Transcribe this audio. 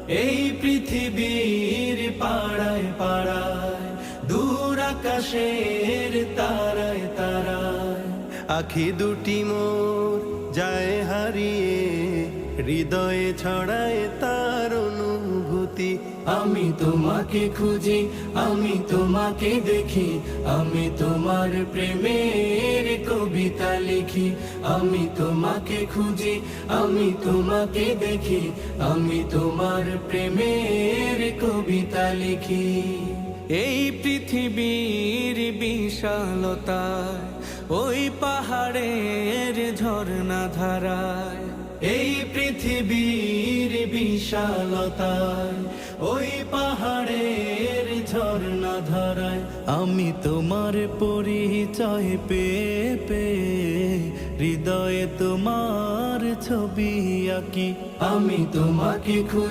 এই পৃথিবীর পাড়ায় পাড়ায়, দূর আকাশের তারায় তারায়। আখি দুটি মোর যায় হারিয়ে, হৃদয়ে ছড়ায় তার অনুভূতি। আমি তোমাকে খুঁজি, আমি তোমাকে দেখি, আমি তোমার প্রেমের কবিতা লিখি। আমি তোমাকে খুঁজি, আমি তোমাকে দেখি, আমি তোমার প্রেমের কবিতা লিখি। এই পৃথিবীর বিশালতায়, ওই পাহাড়ের ঝর্ণা ধারায়। এই পৃথিবীর বিশালতায়, ওই পাহাড়ের ঝর্ণা ধারায়। আমি তোমার পরিচয় পেয়ে পেয়ে, হৃদয়ে তোমার ছবি আঁকি। আমি তোমাকে খুঁজি।